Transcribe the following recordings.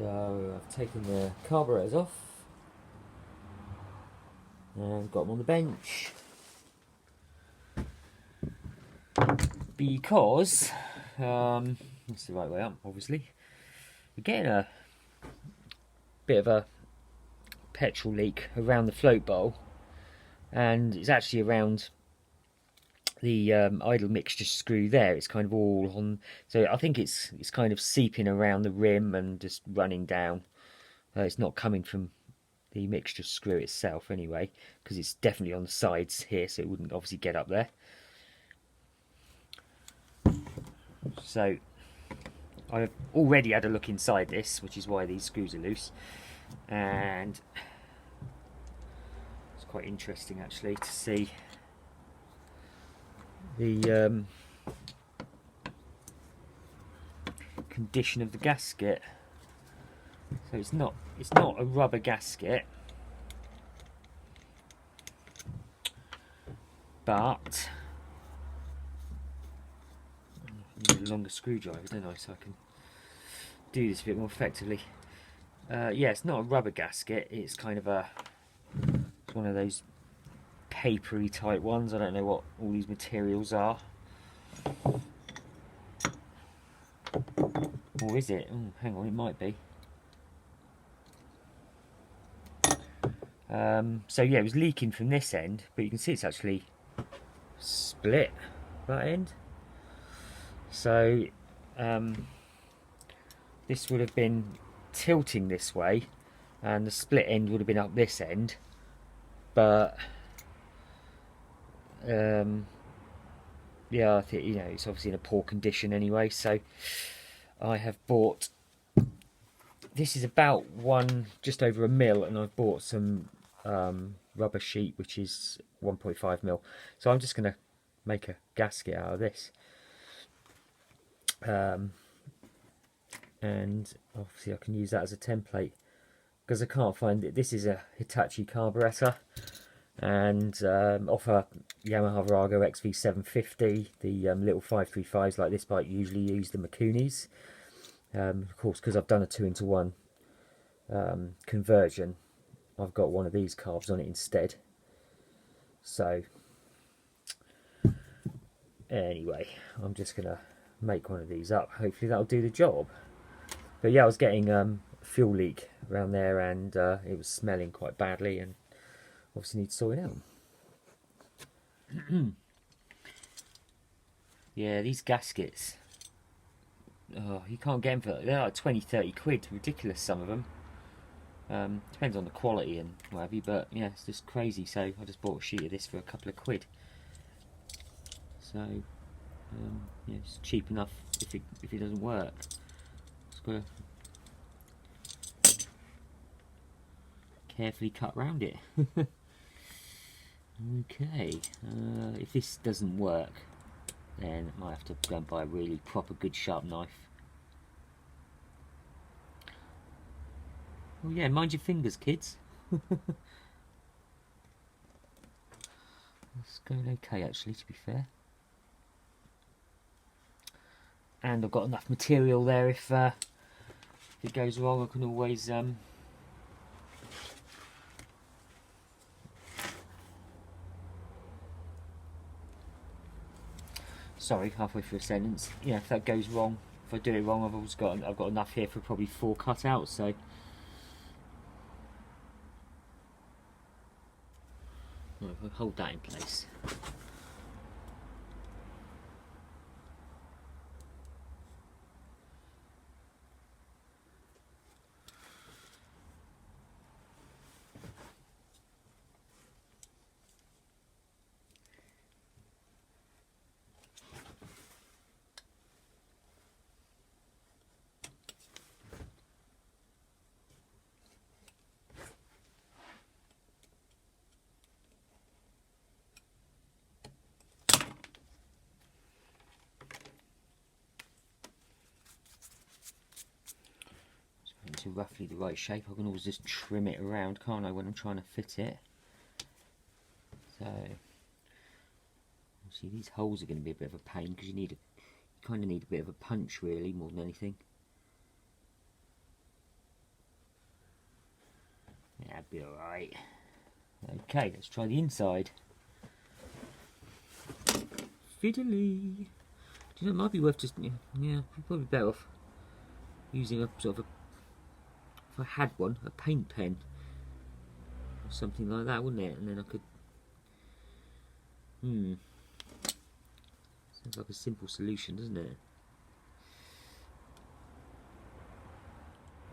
So I've taken the carburetors off and got them on the bench because that's the right way up, obviously. We're getting a bit of a petrol leak around the float bowl, and it's actually around the idle mixture screw there. It's kind of all on, so I think it's kind of seeping around the rim and just running down. It's not coming from the mixture screw itself anyway, because it's definitely on the sides here, so it wouldn't obviously get up there. So I've already had a look inside this, which is why these screws are loose, and it's quite interesting actually to see the condition of the gasket. So it's not a rubber gasket, but I need a longer screwdriver, don't I, so I can do this a bit more effectively. Yeah, it's not a rubber gasket, it's kind of it's one of those papery type ones. I don't know what all these materials are. Or is it? Oh, hang on, it might be. So yeah, it was leaking from this end, but you can see it's actually split, that end. So this would have been tilting this way, and the split end would have been up this end, but yeah, I think, you know, it's obviously in a poor condition anyway. So I have bought, this is about just over £1 and I've bought some rubber sheet which is 1.5 mil. So I'm just going to make a gasket out of this, and obviously I can use that as a template because I can't find it. This is a Hitachi carburetor, and off a Yamaha Virago XV750, the little 535s like this bike usually use the Makunis. Of course, because I've done a 2-into-1 conversion, I've got one of these carbs on it instead. So anyway, I'm just gonna make one of these up. Hopefully that'll do the job. But yeah, I was getting a fuel leak around there, and it was smelling quite badly, and obviously need to sort it out. Yeah, these gaskets, oh, you can't get them for, they're like 20-30 quid. Ridiculous, some of them. Depends on the quality and what have you, but yeah, it's just crazy. So I just bought a sheet of this for a couple of quid. So yeah, it's cheap enough if it doesn't work. Just gotta carefully cut round it. Okay, if this doesn't work, then I might have to go and buy a really proper good sharp knife. Oh yeah, mind your fingers, kids. It's going okay actually, to be fair. And I've got enough material there if it goes wrong, I can always sorry, halfway through a sentence. Yeah, if that goes wrong, if I do it wrong, I've got enough here for probably 4 cutouts. So I'll hold that in place. Into roughly the right shape. I can always just trim it around, can't I, when I'm trying to fit it. So see, these holes are going to be a bit of a pain because you kind of need a bit of a punch really, more than anything. Be alright. Okay, let's try the inside. Fiddly. Do you know, it might be worth just, yeah, probably better off using a sort of a, if I had one, a paint pen or something like that, wouldn't it? And then I could, sounds like a simple solution, doesn't it?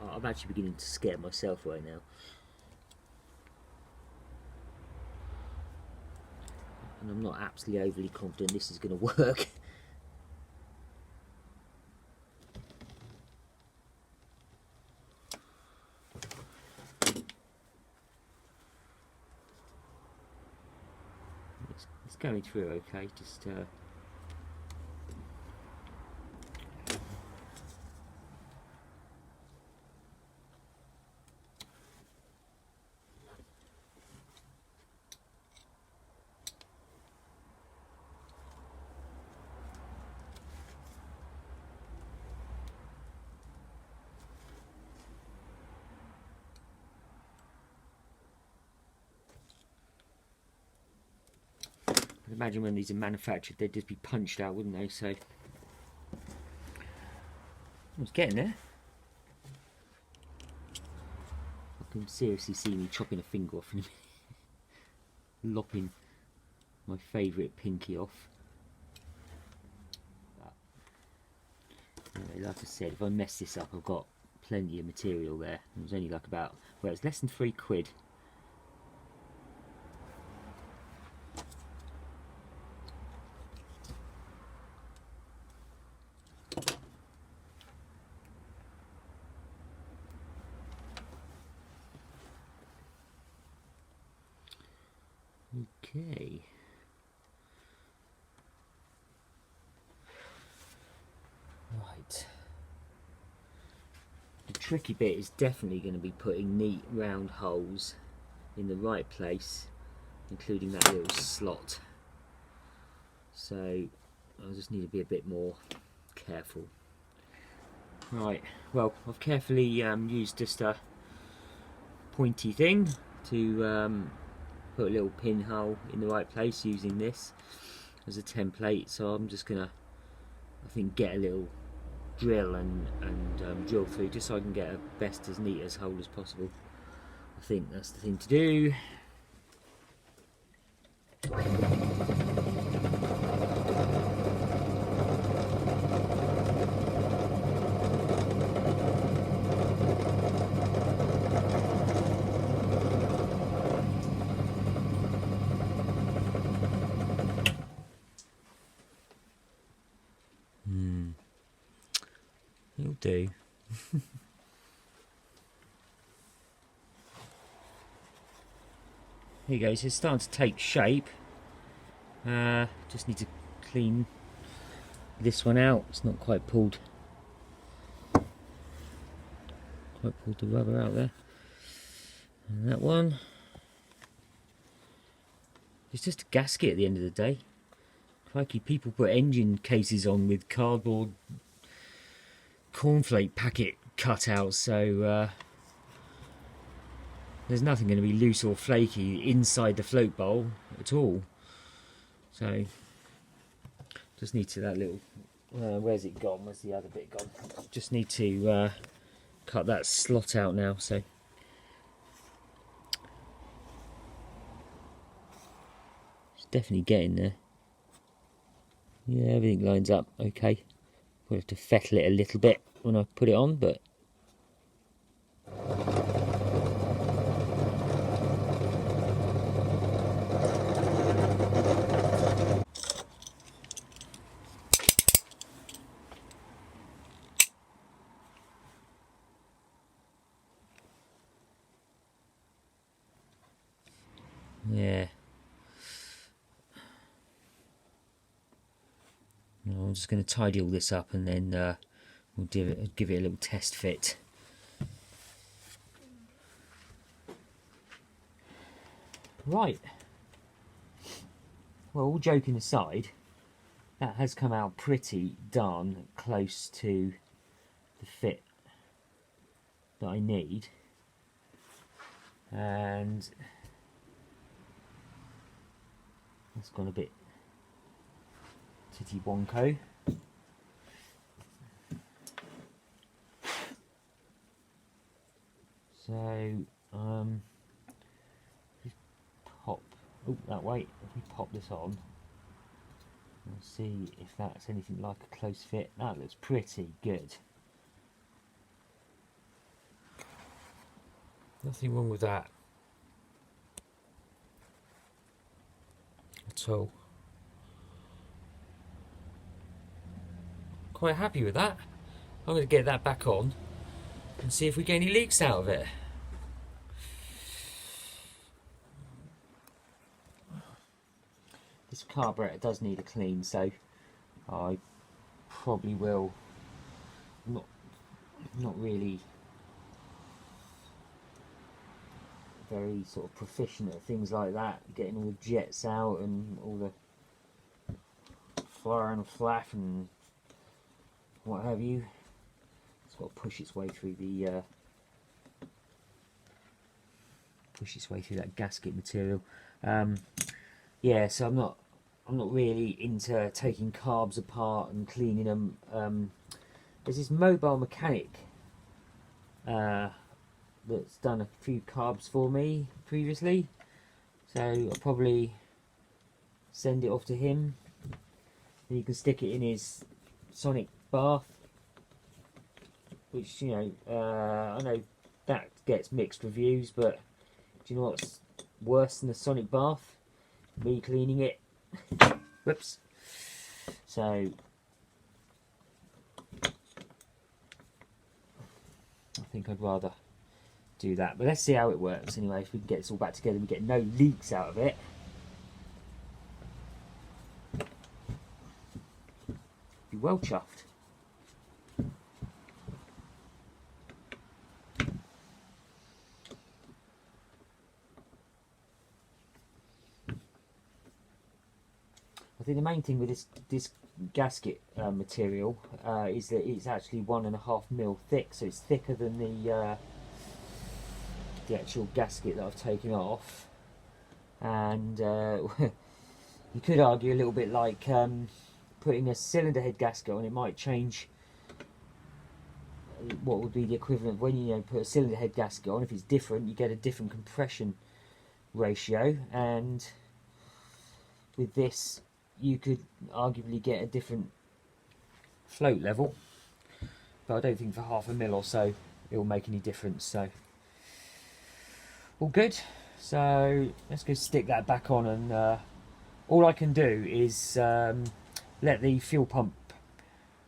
Oh, I'm actually beginning to scare myself right now. And I'm not absolutely overly confident this is going to work. It's going through okay, just I'd imagine when these are manufactured they'd just be punched out, wouldn't they? So I was getting there. I can seriously see me chopping a finger off and lopping my favourite pinky off. But, anyway, like I said, if I mess this up I've got plenty of material there. It was only like about, well, it's less than £3. Okay. Right. The tricky bit is definitely going to be putting neat round holes in the right place, including that little slot. So I just need to be a bit more careful. Right, well, I've carefully used just a pointy thing to put a little pinhole in the right place using this as a template. So I'm just gonna, I think, get a little drill and drill through just so I can get a best as neat as hole as possible. I think that's the thing to do. It'll do. Here you go, so it's starting to take shape. Just need to clean this one out. It's not quite pulled the rubber out there. And that one. It's just a gasket at the end of the day. Crikey, people put engine cases on with cardboard cornflake packet cutouts, so there's nothing going to be loose or flaky inside the float bowl at all. So just need to, that little, where's it gone? Where's the other bit gone? Just need to cut that slot out now. So it's definitely getting there. Yeah, everything lines up okay. We'll have to fettle it a little bit when I put it on, but yeah. I'm just going to tidy all this up and then we'll give it a little test fit. Right. Well, all joking aside, that has come out pretty darn close to the fit that I need. and it's gone a bit titty wonko. So just pop that way. If we pop this on, we'll see if that's anything like a close fit. That looks pretty good. Nothing wrong with that at all. Quite happy with that. I'm going to get that back on and see if we get any leaks out of it. This carburetor does need a clean, so I probably will not really very sort of proficient at things like that, getting all the jets out and all the flare and flaff and what have you. It's got to push its way through the that gasket material. Yeah, so I'm not really into taking carbs apart and cleaning them. There's this mobile mechanic that's done a few carbs for me previously, so I'll probably send it off to him and he can stick it in his sonic bath, which, you know, I know that gets mixed reviews, but do you know what's worse than a sonic bath? Me cleaning it. Whoops. So I think I'd rather do that, but let's see how it works anyway. If we can get this all back together, we get no leaks out of it. Be well chuffed. I think the main thing with this gasket material is that it's actually 1.5mm thick, so it's thicker than the actual gasket that I've taken off. And you could argue a little bit like putting a cylinder head gasket on. It might change what would be the equivalent when you put a cylinder head gasket on. If it's different, you get a different compression ratio, and with this you could arguably get a different float level, but I don't think for 1/2mm or so it will make any difference. So all good. So let's go stick that back on, and all I can do is let the fuel pump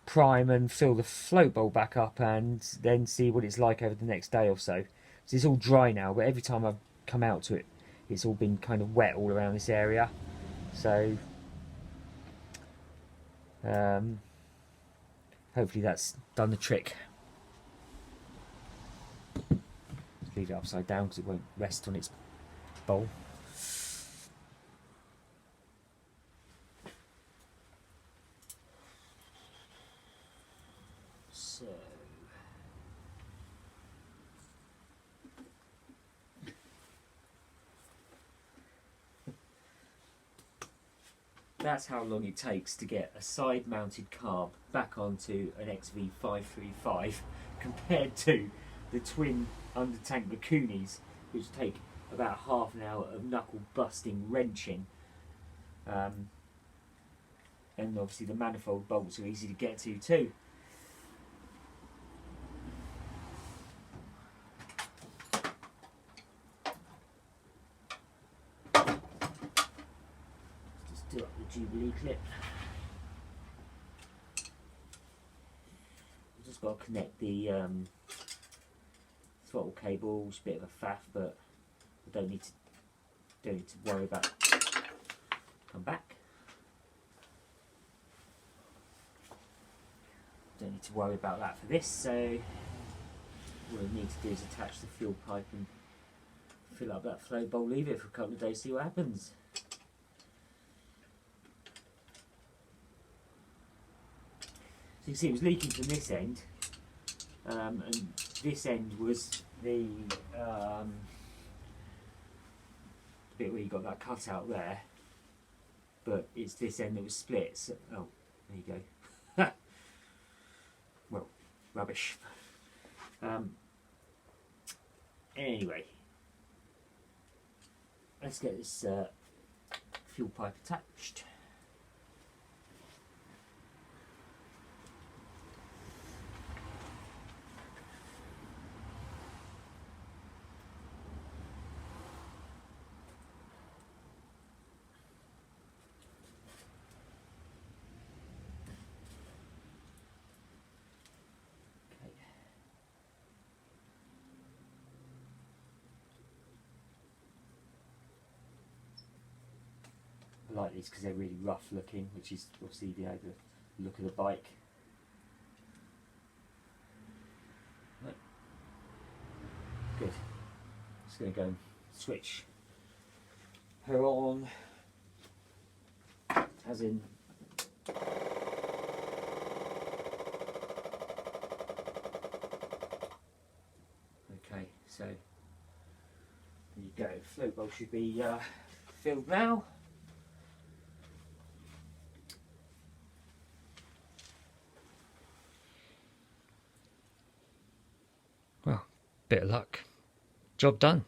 prime and fill the float bowl back up, and then see what it's like over the next day or so. So it's all dry now, but every time I've come out to it, it's all been kind of wet all around this area. So hopefully that's done the trick. Let's leave it upside down because it won't rest on its bowl. So that's how long it takes to get a side-mounted carb back onto an XV535 compared to the twin under-tank Rakunis, which take about half an hour of knuckle-busting wrenching. And obviously the manifold bolts are easy to get to too. Do up the Jubilee clip. I've just got to connect the throttle cables. Bit of a faff, but I don't need to worry about. Come back. Don't need to worry about that for this. So what I need to do is attach the fuel pipe and fill up that flow bowl. Leave it for a couple of days. See what happens. So you can see it was leaking from this end, and this end was the bit where you got that cut out there, but it's this end that was split. So, oh, there you go. Well, rubbish. Anyway, let's get this fuel pipe attached. I like these because they're really rough looking, which is obviously the look of the bike. Right. Good. Just going to go and switch her on, as in okay, so there you go. Float bowl should be filled now. Well, bit of luck. Job done.